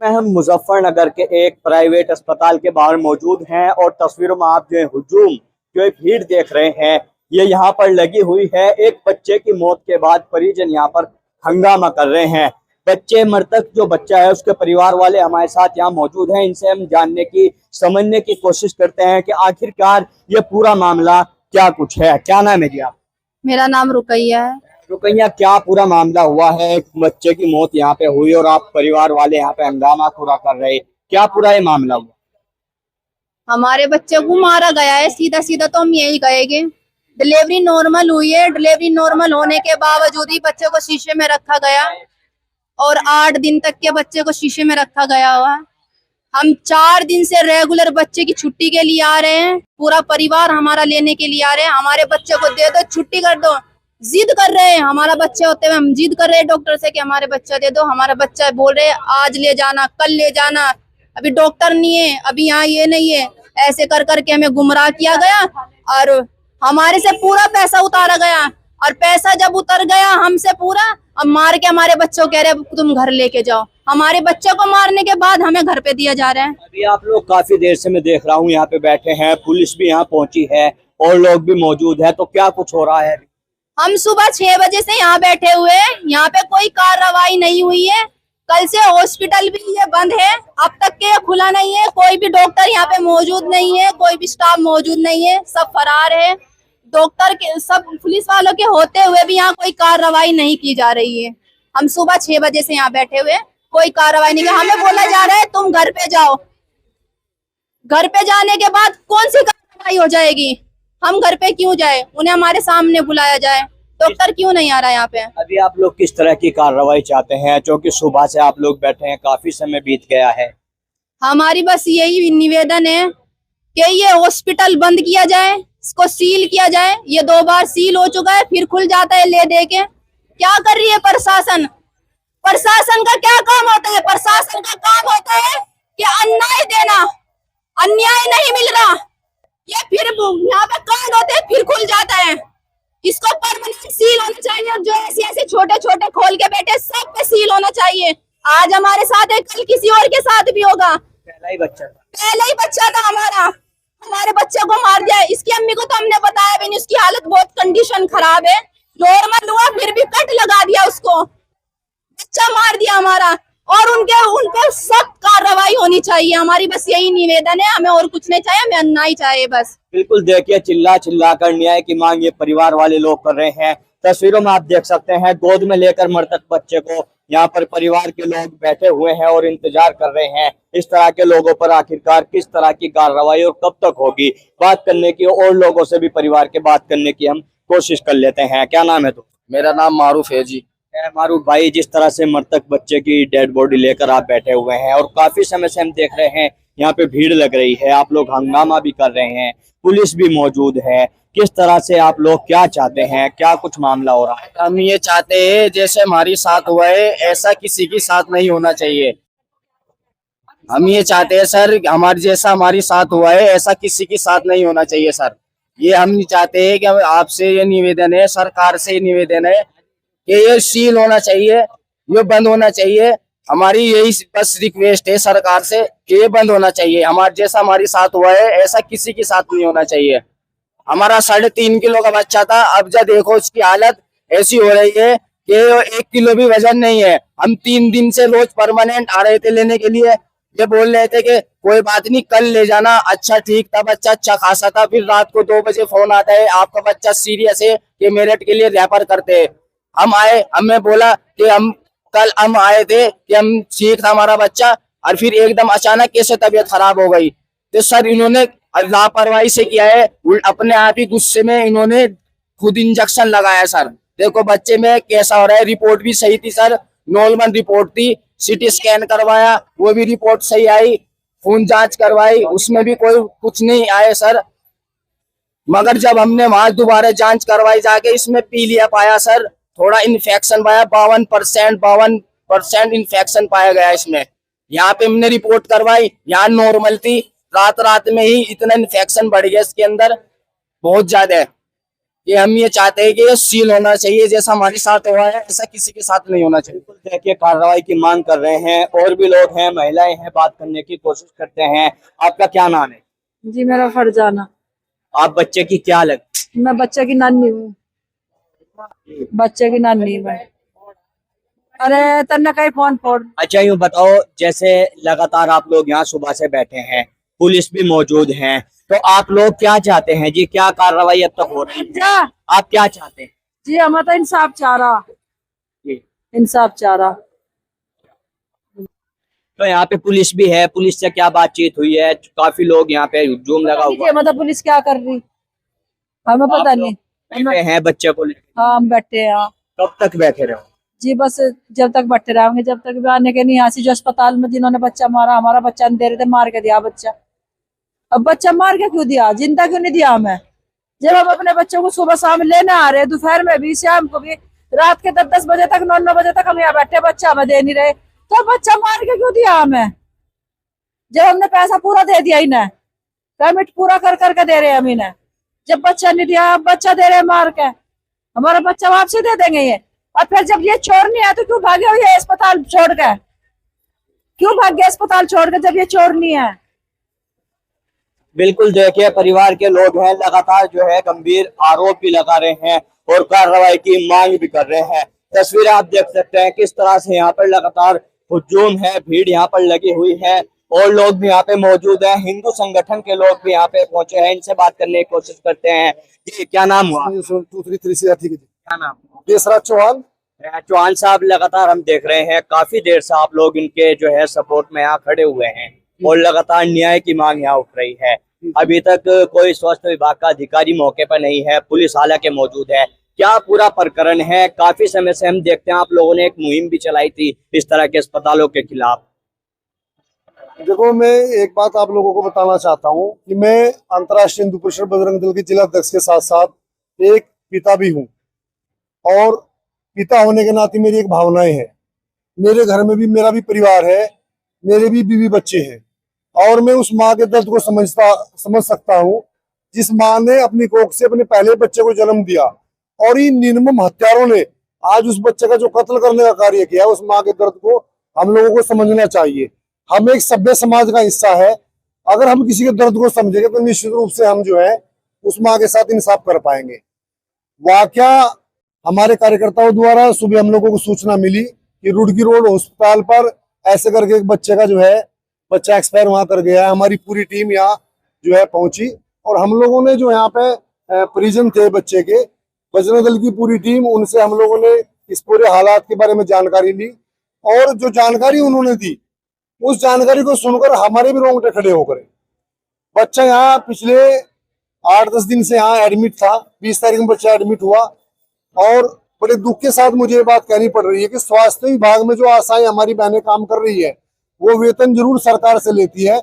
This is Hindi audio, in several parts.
हम मुजफ्फरनगर के एक प्राइवेट अस्पताल के बाहर मौजूद हैं और तस्वीरों में आप जो है हुजूम जो भीड़ देख रहे हैं ये यहाँ पर लगी हुई है। एक बच्चे की मौत के बाद परिजन यहाँ पर हंगामा कर रहे हैं। बच्चे मृतक जो बच्चा है उसके परिवार वाले हमारे साथ यहाँ मौजूद हैं। इनसे हम जानने की समझने की कोशिश करते हैं कि आखिरकार ये पूरा मामला क्या कुछ है। क्या नाम है जी आप? मेरा नाम रुकैया है। रुकैया, क्या पूरा मामला हुआ है? एक बच्चे की मौत यहाँ पे हुई और आप परिवार वाले यहाँ पे हंगामा पूरा कर रहे, क्या पूरा ये मामला हुआ? हमारे बच्चे को मारा गया है, सीधा सीधा तो हम यही कहेंगे। डिलीवरी नॉर्मल हुई है, डिलीवरी नॉर्मल होने के बावजूद ही बच्चे को शीशे में रखा गया और 8 दिन तक के बच्चे को शीशे में रखा गया हुआ। हम 4 दिन से रेगुलर बच्चे की छुट्टी के लिए आ रहे हैं, पूरा परिवार हमारा लेने के लिए आ रहे हैं। हमारे बच्चे को दे दो, छुट्टी कर दो, जिद कर रहे हैं। हमारा बच्चे होते हुए हम जिद कर रहे हैं डॉक्टर से कि हमारे बच्चा दे दो। हमारा बच्चा बोल रहे हैं आज ले जाना, कल ले जाना, अभी डॉक्टर नहीं है, अभी यहाँ ये नहीं है। ऐसे कर करके हमें गुमराह किया गया और हमारे से पूरा पैसा उतारा गया। और पैसा जब उतर गया हमसे पूरा, अब मार के हमारे बच्चों कह रहे हैं तुम घर लेके जाओ। हमारे बच्चों को मारने के बाद हमें घर पे दिया जा रहा है। अभी आप लोग काफी देर से मैं देख रहा हूँ यहाँ पे बैठे हैं, पुलिस भी यहाँ पहुंची है और लोग भी मौजूद है, तो क्या कुछ हो रहा है? हम सुबह 6 बजे से यहाँ बैठे हुए हैं, यहाँ पे कोई कार्रवाई नहीं हुई है। कल से हॉस्पिटल भी ये बंद है, अब तक के खुला नहीं है। कोई भी डॉक्टर यहाँ पे मौजूद नहीं है, कोई भी स्टाफ मौजूद नहीं है, सब फरार है। डॉक्टर के सब पुलिस वालों के होते हुए भी यहाँ कोई कार्रवाई नहीं की जा रही है। हम सुबह 6 बजे से यहाँ बैठे हुए, कोई कार्रवाई नहीं। हमें बोला जा रहा है तुम घर पे जाओ। घर पे जाने के बाद कौन सी कार्रवाई हो जाएगी? हम घर पे क्यों जाए? उन्हें हमारे सामने बुलाया जाए। डॉक्टर क्यों नहीं आ रहा यहाँ पे? अभी आप लोग किस तरह की कार्रवाई चाहते हैं, क्योंकि सुबह से आप लोग बैठे हैं, काफी समय बीत गया है। हमारी बस यही निवेदन है कि ये हॉस्पिटल बंद किया जाए, इसको सील किया जाए। ये 2 बार सील हो चुका है, फिर खुल जाता है ले दे के। क्या कर रही है प्रशासन? प्रशासन का क्या काम होता है? प्रशासन का काम होता है कि अन्याय देना। अन्याय नहीं मिल रहा, ये फिर यहाँ पे कांड होते हैं, फिर खुल जाता है। इसको परमानेंट सील होना चाहिए। जो ऐसे छोटे छोटे खोल के बैठे सब पे सील होना चाहिए। आज हमारे साथ है, कल किसी और के साथ भी होगा। पहला ही बच्चा था हमारा। हमारे बच्चे को मार दिया। इसकी अम्मी को तो हमने बताया भी नहीं, उसकी हालत बहुत कंडीशन खराब है। नॉर्मल हुआ फिर भी कट लगा दिया उसको, बच्चा मार दिया हमारा। और उन पे सख्त कार्रवाई होनी चाहिए। हमारी बस यही निवेदन है, हमें और कुछ नहीं चाहिए, हमें अन्याय चाहिए बस। बिल्कुल, देखिए चिल्ला चिल्ला कर न्याय की मांग ये परिवार वाले लोग कर रहे हैं। तस्वीरों में आप देख सकते हैं, गोद में लेकर मृतक बच्चे को यहाँ पर परिवार के लोग बैठे हुए हैं और इंतजार कर रहे हैं। इस तरह के लोगों पर आखिरकार किस तरह की कार्रवाई और कब तक होगी, बात करने की और लोगों से भी परिवार के बात करने की हम कोशिश कर लेते हैं। क्या नाम है तो? मेरा नाम मारूफ है जी। मारूफ भाई, जिस तरह से मृतक बच्चे की डेड बॉडी लेकर आप बैठे हुए हैं और काफी समय से हम देख रहे हैं यहाँ पे भीड़ लग रही है, आप लोग हंगामा भी कर रहे हैं, पुलिस भी मौजूद है, किस तरह से आप लोग क्या चाहते हैं, क्या कुछ मामला हो रहा है? हम ये चाहते हैं जैसे हमारे साथ हुआ है ऐसा किसी के साथ नहीं होना चाहिए। हम ये चाहते हैं सर, हमारे जैसा हमारे साथ हुआ है ऐसा किसी के साथ नहीं होना चाहिए सर। ये हम चाहते हैं कि आपसे ये निवेदन है, सरकार से निवेदन है कि ये सील होना चाहिए, ये बंद होना चाहिए। हमारी यही बस रिक्वेस्ट है सरकार से कि ये बंद होना चाहिए। हमारे जैसा हमारे साथ हुआ है ऐसा किसी के साथ नहीं होना चाहिए। हमारा 3.5 किलो का बच्चा था, अब जब देखो उसकी हालत ऐसी हो रही है कि 1 किलो भी वजन नहीं है। हम 3 दिन से रोज परमानेंट आ रहे थे लेने के लिए। ये बोल रहे थे कि कोई बात नहीं कल ले जाना। अच्छा ठीक था, बच्चा अच्छा खासा था। फिर रात को 2 बजे फोन आता है आपका बच्चा सीरियस है कि मेरठ के लिए रेफर करते हैं। हम आए, हमें बोला कि हम आए थे कि हम ठीक था हमारा बच्चा, और फिर एकदम अचानक कैसे तबीयत खराब हो गई। तो सर इन्होंने लापरवाही से किया है, अपने आप ही गुस्से में इन्होंने खुद इंजेक्शन लगाया सर। देखो बच्चे में कैसा हो रहा है। रिपोर्ट भी सही थी सर, नॉर्मल रिपोर्ट थी। सीटी स्कैन करवाया, वो भी रिपोर्ट सही आई। खून जांच करवाई, उसमें भी कोई कुछ नहीं आया सर। मगर जब हमने वहां दोबारा जांच करवाई जाके, इसमें पीलिया पाया सर, थोड़ा इन्फेक्शन पाया। 52% इन्फेक्शन पाया गया इसमें। यहाँ पे हमने रिपोर्ट करवाई, यहाँ नॉर्मल थी। रात में ही इतना इन्फेक्शन बढ़ गया इसके अंदर, बहुत ज्यादा है। कि हम ये चाहते हैं कि ये सील होना चाहिए, जैसा हमारे साथ हुआ है ऐसा किसी के साथ नहीं होना चाहिए। बिल्कुल देखिए कार्रवाई की मांग कर रहे हैं, और भी लोग हैं, महिलाएं हैं, बात करने की कोशिश करते हैं। आपका क्या नाम है? जी मेरा फरजाना। आप बच्चे की क्या लग? मैं बच्चे की नानी हूँ, बच्चे की नानी मैं। अरे तन्ने कहीं फोन फोड़। अच्छा यूँ बताओ, जैसे लगातार आप लोग यहाँ सुबह से बैठे हैं, पुलिस भी मौजूद है, तो आप लोग क्या चाहते हैं जी? क्या कार्रवाई अब तक हो रही है? जा आप क्या चाहते हैं जी, हम तो इंसाफ चाह रहा, जी? इंसाफ चाह रहा। तो यहाँ पे पुलिस भी है, पुलिस से क्या बातचीत हुई है? काफी लोग यहाँ पे हुजूम लगा हुआ है। मतलब पुलिस क्या कर रही हमें पता आप नहीं। लोग बैठे हैं बच्चे को लेकर? हाँ हम बैठे हैं यहाँ कब तक बैठे रहो? जी, बस जब तक बैठे रहेंगे, जब तक भी आने के नहीं। यहाँ से जो अस्पताल में जिन्होंने बच्चा मारा, हमारा बच्चा नहीं दे रहे थे, मार के दिया बच्चा। अब बच्चा मार के क्यों दिया, जिंदा क्यों नहीं दिया हमें? जब हम अपने बच्चों को सुबह शाम लेने आ रहे हैं, दोपहर में भी, शाम को भी, रात के 10-10 बजे तक, 9-9 बजे तक हम यहाँ बैठे, बच्चा हमें दे नहीं रहे, तो बच्चा मार के क्यों दिया हमें? जब हमने पैसा पूरा दे दिया इन्हें, पेमेंट पूरा कर करके दे रहे हैं हम इन्हें, जब बच्चा नहीं दिया, अब बच्चा दे रहे हैं मार के। हमारा बच्चा वापसी दे देंगे ये। और फिर जब ये चोर नहीं है तो क्यों भागे हो ये अस्पताल छोड़ के? क्यों भाग गए अस्पताल छोड़ के जब ये चोर नहीं है? बिल्कुल देखिए परिवार के लोग हैं, लगातार जो है गंभीर आरोप भी लगा रहे हैं और कार्रवाई की मांग भी कर रहे हैं। तस्वीरें आप देख सकते हैं किस तरह से यहाँ पर लगातार हुजूम है, भीड़ यहाँ पर लगी हुई है, और लोग भी यहाँ पे मौजूद हैं। हिंदू संगठन के लोग भी यहाँ पे पहुंचे हैं, इनसे बात करने की कोशिश करते हैं। जी क्या नाम हुआ? क्या नाम? देसराज चौहान। चौहान साहब, लगातार हम देख रहे हैं काफी देर से आप लोग इनके जो है सपोर्ट में यहाँ खड़े हुए हैं और लगातार न्याय की मांग यहाँ उठ रही है। अभी तक कोई स्वास्थ्य विभाग का अधिकारी मौके पर नहीं है, पुलिस हालांकि मौजूद है। क्या पूरा प्रकरण है? काफी समय से हम देखते हैं आप लोगों ने एक मुहिम भी चलाई थी इस तरह के अस्पतालों के खिलाफ। देखो, मैं एक बात आप लोगों को बताना चाहता हूँ कि मैं अंतर्राष्ट्रीय हिंदू परिषद बजरंग दल के जिला अध्यक्ष के साथ साथ एक पिता भी हूँ, और पिता होने के नाते मेरी एक भावनाएं हैं। मेरे घर में भी मेरा भी परिवार है, मेरे भी बीवी बच्चे हैं, और मैं उस माँ के दर्द को समझ सकता हूँ जिस माँ ने अपनी कोख से अपने पहले बच्चे को जन्म दिया, और इन निर्मम हत्यारों ने आज उस बच्चे का जो कत्ल करने का कार्य किया, उस माँ के दर्द को हम लोगों को समझना चाहिए। हम एक सभ्य समाज का हिस्सा है, अगर हम किसी के दर्द को समझेंगे तो निश्चित रूप से हम जो है उस माँ के साथ इंसाफ कर पाएंगे। वाकया हमारे कार्यकर्ताओं द्वारा सुबह हम लोगों को सूचना मिली कि रुड़की रोड अस्पताल पर ऐसे करके एक बच्चे का जो है बच्चा एक्सपायर वहां कर गया है। हमारी पूरी टीम यहाँ जो है पहुंची, और हम लोगों ने जो यहाँ पे परिजन थे बच्चे के, बजरंग दल की पूरी टीम, उनसे हम लोगों ने इस पूरे हालात के बारे में जानकारी ली, और जो जानकारी उन्होंने दी उस जानकारी को सुनकर हमारे भी रोंगटे खड़े हो गए। बच्चा यहाँ पिछले 8-10 दिन से यहाँ एडमिट था, 20 तारीख में बच्चा एडमिट हुआ, और बड़े दुख के साथ मुझे ये बात कहनी पड़ रही है कि स्वास्थ्य विभाग में जो आशाएं हमारी बहनें काम कर रही है, वो वेतन जरूर सरकार से लेती है,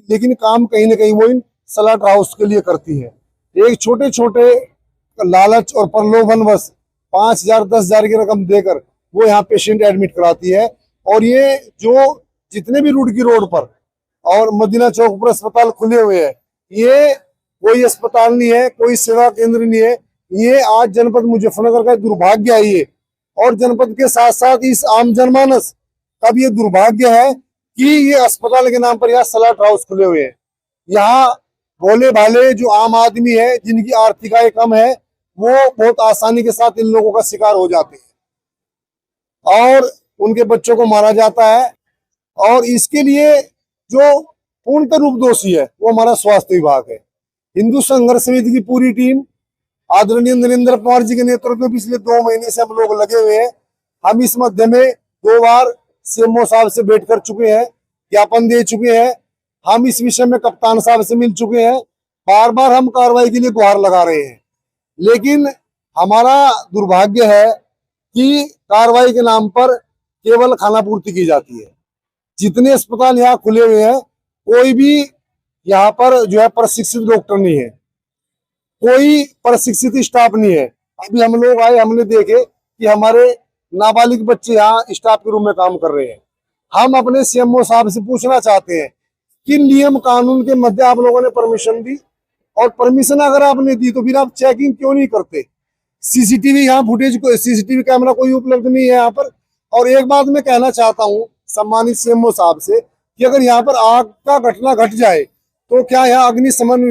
लेकिन काम कहीं ना कहीं वो इन सलाट हाउस के लिए करती है। एक छोटे छोटे लालच और प्रलोभनवश 5,000 10,000 की रकम देकर वो यहाँ पेशेंट एडमिट कराती है। और ये जो जितने भी रुड़की रोड पर और मदीना चौक पर अस्पताल खुले हुए हैं, ये कोई अस्पताल नहीं है, कोई सेवा केंद्र नहीं है, ये आज जनपद मुजफ्फरनगर का दुर्भाग्य है ये, और जनपद के साथ साथ इस आम जनमानस का भी ये दुर्भाग्य है कि ये अस्पताल के नाम पर यहाँ सलाट हाउस खुले हुए हैं। यहाँ भोले भाले जो आम आदमी है, जिनकी आर्थिक आय कम है, वो बहुत आसानी के साथ इन लोगों का शिकार हो जाते हैं और उनके बच्चों को मारा जाता है। और इसके लिए जो पूर्णतः रूप दोषी है वो हमारा स्वास्थ्य विभाग है। हिंदू संघर्ष समिति की पूरी टीम आदरणीय नरेंद्र पवार जी के नेतृत्व में पिछले 2 महीने से हम लोग लगे हुए हैं। हम इस मध्य में 2 बार सीएमओ साहब से भेंट कर चुके हैं, ज्ञापन दे चुके हैं, हम इस विषय में कप्तान साहब से मिल चुके हैं, बार बार हम कार्रवाई के लिए गुहार लगा रहे हैं। लेकिन हमारा दुर्भाग्य है कि कार्रवाई के नाम पर केवल खानापूर्ति की जाती है। जितने अस्पताल यहाँ खुले हुए हैं, कोई भी यहाँ पर जो है प्रशिक्षित डॉक्टर नहीं है, कोई प्रशिक्षित स्टाफ नहीं है। अभी हम लोग आए, हमने देखे कि हमारे नाबालिग बच्चे यहाँ स्टाफ के रूम में काम कर रहे हैं। हम अपने सीएमओ साहब से पूछना चाहते हैं कि नियम कानून के मध्य आप लोगों ने परमिशन दी, और परमिशन अगर आपने दी तो फिर आप चेकिंग क्यों नहीं करते? सीसीटीवी यहाँ फुटेज को सीसीटीवी कैमरा कोई उपलब्ध नहीं है यहाँ पर। और एक बात मैं कहना चाहता हूँ सम्मानित सीएमओ साहब से कि अगर यहाँ पर आग का घटना घट जाए तो क्या यहाँ अग्निशमन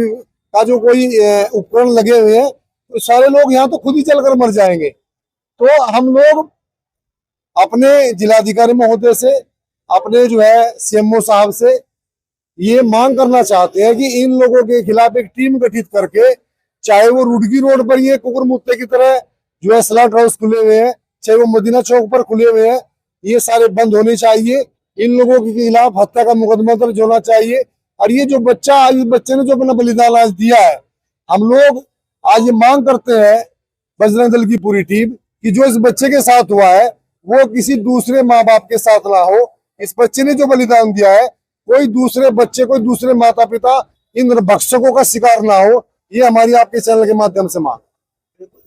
का जो कोई उपकरण लगे हुए हैं तो सारे लोग यहाँ तो खुद ही जलकर मर जाएंगे। तो हम लोग अपने जिलाधिकारी महोदय से, अपने जो है सीएमओ साहब से ये मांग करना चाहते हैं कि इन लोगों के खिलाफ एक टीम गठित करके, चाहे वो रुड़की रोड पर ये कुकुरमुत्ते की तरह जो है स्लॉट हाउस खुले हुए हैं, चाहे वो मदीना चौक पर खुले हुए हैं, ये सारे बंद होने चाहिए। इन लोगों के खिलाफ हत्या का मुकदमा दर्ज होना चाहिए। और ये जो बच्चे ने जो अपना बलिदान आज दिया है, हम लोग आज ये मांग करते हैं बजरंग दल की पूरी टीम कि जो इस बच्चे के साथ हुआ है वो किसी दूसरे माँ बाप के साथ ना हो। इस बच्चे ने जो बलिदान दिया है, कोई दूसरे बच्चे, कोई दूसरे माता पिता इन भक्षकों का शिकार ना हो। ये हमारी आपके चैनल के माध्यम से मांग।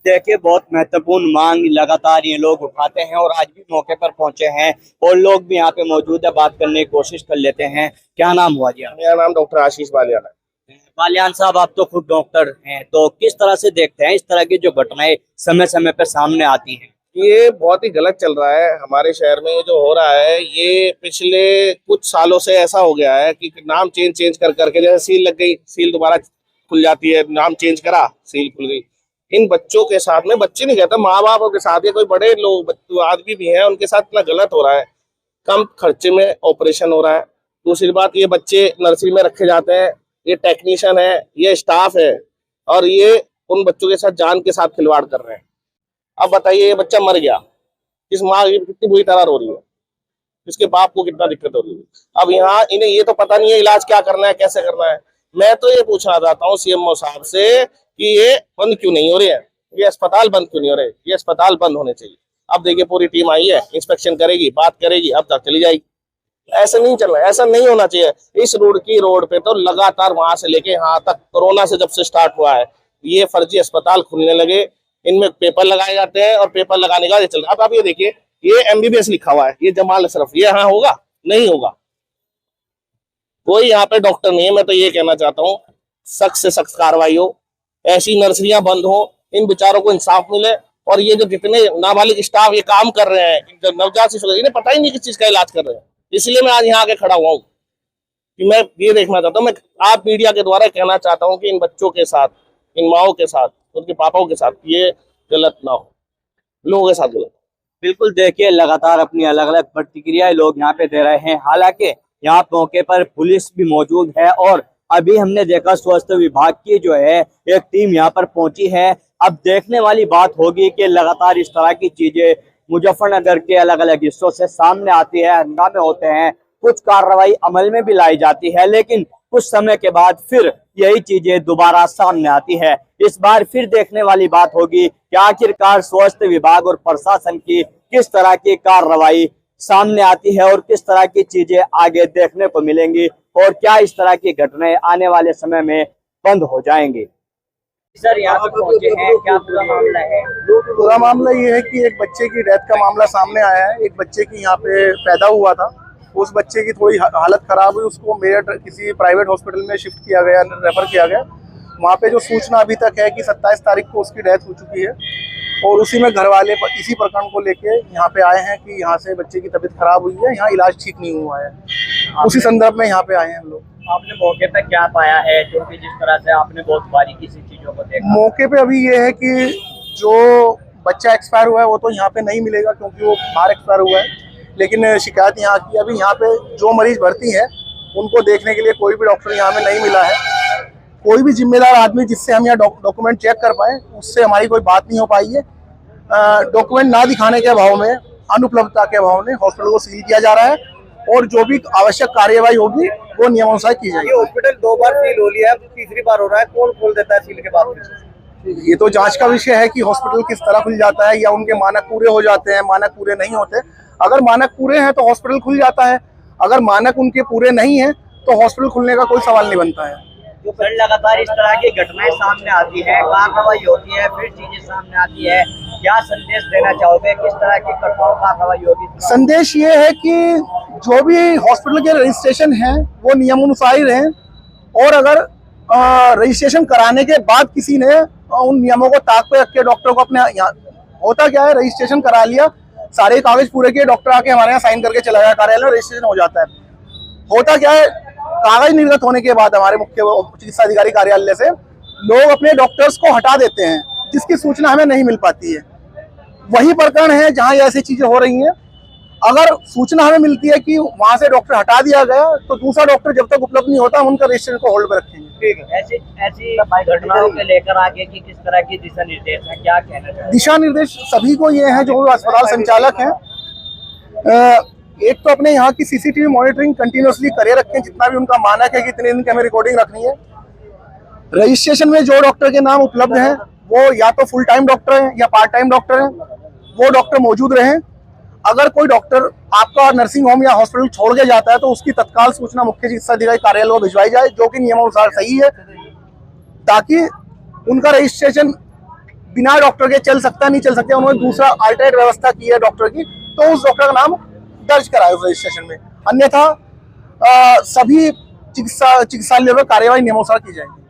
देखिए, बहुत महत्वपूर्ण मांग लगातार ये लोग उठाते हैं और आज भी मौके पर पहुंचे हैं और लोग भी यहाँ पे मौजूद है, बात करने की कोशिश कर लेते हैं। क्या नाम हुआ जी? मेरा नाम डॉक्टर आशीष बालियान है। बालियान साहब, आप तो खुद डॉक्टर हैं, तो किस तरह से देखते हैं इस तरह की जो घटनाएं समय समय पर सामने आती हैं? ये बहुत ही गलत चल रहा है हमारे शहर में। ये जो हो रहा है ये पिछले कुछ सालों से ऐसा हो गया है कि नाम चेंज कर करके, जैसे सील लग गई, सील दोबारा खुल जाती है, नाम चेंज करा, सील खुल गई। इन बच्चों के साथ में, बच्चे नहीं कहता, माँ बापों के साथ, या कोई बड़े लोग आदमी भी हैं, उनके साथ इतना गलत हो रहा है। कम खर्चे में ऑपरेशन हो रहा है। दूसरी बात, ये बच्चे नर्सरी में रखे जाते हैं, ये टेक्नीशियन है, ये स्टाफ है, और ये उन बच्चों के साथ जान के साथ खिलवाड़ कर रहे हैं। अब बताइए, ये बच्चा मर गया, इस माँ कितनी बुरी तरह रो रही है, इसके बाप को कितना दिक्कत हो रही है। अब यहाँ इन्हें ये तो पता नहीं है इलाज क्या करना है, कैसे करना है। मैं तो ये पूछना चाहता हूँ सीएमओ साहब से कि ये बंद क्यों नहीं हो रही है, ये अस्पताल बंद क्यों नहीं हो रहे? ये अस्पताल बंद होने चाहिए। अब देखिए, पूरी टीम आई है, इंस्पेक्शन करेगी, बात करेगी, अब तक चली जाएगी। ऐसा नहीं चल रहा है, ऐसा नहीं होना चाहिए। इस रोड पे तो लगातार वहां से लेके यहाँ तक, कोरोना से जब से स्टार्ट हुआ है, ये फर्जी अस्पताल खुलने लगे, इनमें पेपर लगाए जाते हैं और पेपर लगाने का ये चल रहा है। अब आप ये देखिए, ये एमबीबीएस लिखा हुआ है, ये जमाल अशरफ, ये यहाँ होगा? नहीं होगा। कोई यहाँ पे डॉक्टर नहीं है। मैं तो ये कहना चाहता हूँ सख्त से सख्त कार्रवाई हो, ऐसी नर्सरियां बंद हो, इन बेचारों को इंसाफ मिले। और ये जो जितने नाबालिग स्टाफ ये काम कर रहे हैं, नवजात शिशु, इन्हें पता ही नहीं किस चीज का इलाज कर रहे हैं। इसलिए मैं आज यहाँ आके खड़ा हुआ हूँ कि मैं ये देखना चाहता हूँ, मैं आप मीडिया के द्वारा कहना चाहता हूँ कि इन बच्चों के साथ, इन माओ के साथ, उनके पापाओं के साथ ये गलत ना हो, लोगों के साथ गलत। बिल्कुल, देखिए, लगातार अपनी अलग अलग प्रतिक्रियाएं लोग यहाँ पे दे रहे हैं। हालांकि यहाँ मौके पर पुलिस भी मौजूद है और अभी हमने देखा स्वास्थ्य विभाग की जो है एक टीम यहाँ पर पहुंची है। अब देखने वाली बात होगी कि लगातार इस तरह की चीजें मुजफ्फरनगर के अलग अलग हिस्सों से सामने आती है, हंगामे होते हैं, कुछ कार्रवाई अमल में भी लाई जाती है, लेकिन कुछ समय के बाद फिर यही चीजें दोबारा सामने आती है। इस बार फिर देखने वाली बात होगी कि आखिरकार स्वास्थ्य विभाग और प्रशासन की किस तरह की कार्रवाई सामने आती है और किस तरह की चीजें आगे देखने को मिलेंगी और क्या इस तरह की घटनाएं आने वाले समय में बंद हो जाएंगी। सर, यहाँ पर पहुंचे हैं, क्या पूरा मामला है? पूरा मामला ये है कि एक बच्चे की डेथ का मामला सामने आया है। एक बच्चे की यहाँ पे पैदा हुआ था, उस बच्चे की थोड़ी हालत खराब हुई, उसको मेरठ किसी प्राइवेट हॉस्पिटल में शिफ्ट किया गया, रेफर किया गया। वहाँ पे जो सूचना अभी तक है कि 27 तारीख को उसकी डेथ हो चुकी है और उसी में घर वाले इसी प्रकरण को लेके यहाँ पे आए हैं कि यहाँ से बच्चे की तबीयत खराब हुई है, यहाँ इलाज ठीक नहीं हुआ है, उसी संदर्भ में यहाँ पे आए हैं हम लोग। आपने मौके पे क्या पाया है, क्योंकि जिस तरह से आपने बहुत बारीकी से चीजों को देखा? मौके पे अभी ये है कि जो बच्चा एक्सपायर हुआ है वो तो यहाँ पे नहीं मिलेगा क्योंकि वो बाहर एक्सपायर हुआ है, लेकिन शिकायत यहाँ की अभी यहाँ पे जो मरीज भर्ती है उनको देखने के लिए कोई भी डॉक्टर यहाँ में नहीं मिला है। कोई भी जिम्मेदार आदमी जिससे हम यहाँ डॉक्यूमेंट चेक कर पाए, उससे हमारी कोई बात नहीं हो पाई है। डॉक्यूमेंट ना दिखाने के अभाव में, अनुपलब्धता के अभाव में हॉस्पिटल को सील किया जा रहा है और जो भी आवश्यक कार्यवाही होगी वो नियमानुसार की जाएगी। हॉस्पिटल 2 बार सील हो लिया है, तीसरी बार हो रहा है, कौन खोल देता है सील के बाद? ये तो जांच का विषय है कि हॉस्पिटल किस तरह खुल जाता है या उनके मानक पूरे हो जाते हैं, मानक पूरे नहीं होते। अगर मानक पूरे हैं तो हॉस्पिटल खुल जाता है, अगर मानक उनके पूरे नहीं है तो हॉस्पिटल खुलने का कोई सवाल नहीं बनता है। जो फिर लगातार इस तरह की घटनाएं सामने आती है, कार्रवाई होती है, फिर चीजें सामने आती है, क्या संदेश देना चाहोगे, किस तरह की कठोर कार्रवाई होगी? संदेश ये है कि जो भी हॉस्पिटल के रजिस्ट्रेशन हैं वो नियमानुसार ही रहें और अगर रजिस्ट्रेशन कराने के बाद किसी ने उन नियमों को ताक पे रख के डॉक्टर को अपने यहाँ, होता क्या है, रजिस्ट्रेशन करा लिया, सारे कागज पूरे किए, डॉक्टर आके हमारे यहाँ साइन करके चला गया कार्यालय में, रजिस्ट्रेशन हो जाता है। होता क्या है, कागज निर्गत होने के बाद हमारे मुख्य चिकित्सा अधिकारी कार्यालय से लोग अपने डॉक्टर्स को हटा देते हैं, जिसकी सूचना हमें नहीं मिल पाती है। वही प्रकरण है जहाँ ऐसी चीजें हो रही हैं। अगर सूचना हमें मिलती है कि वहां से डॉक्टर हटा दिया गया, तो दूसरा डॉक्टर जब तक उपलब्ध नहीं होता, हम उनका रजिस्ट्रेशन को होल्ड पर रखेंगे। ठीक है। ऐसी घटनाओं को लेकर आगे की किस तरह की दिशा निर्देश है, क्या कहना चाहिए? दिशा निर्देश सभी को ये है, जो अस्पताल संचालक हैं, एक तो अपने यहाँ की सीसीटीवी मॉनिटरिंग कंटिन्यूअसली करे रखें, जितना भी उनका मानक है कि इतने दिन की हमें रिकॉर्डिंग रखनी है। रजिस्ट्रेशन में जो डॉक्टर के नाम उपलब्ध हैं, वो या तो फुल टाइम डॉक्टर हैं या पार्ट टाइम डॉक्टर हैं, वो डॉक्टर मौजूद रहें। अगर कोई डॉक्टर आपका नर्सिंग होम या हॉस्पिटल छोड़ के जाता है, तो उसकी तत्काल सूचना मुख्य चिकित्सा अधिकारी कार्यालय को भिजवाई जाए, जो कि नियमानुसार सही है, ताकि उनका रजिस्ट्रेशन बिना डॉक्टर के चल सकता नहीं चल सकता। उन्होंने दूसरा अल्टरनेट व्यवस्था की है डॉक्टर की, तो उस डॉक्टर का नाम दर्ज कराए उस रजिस्ट्रेशन में। अन्यथा सभी चिकित्सालयों में कार्यवाही नियमानुसार की जाएगी।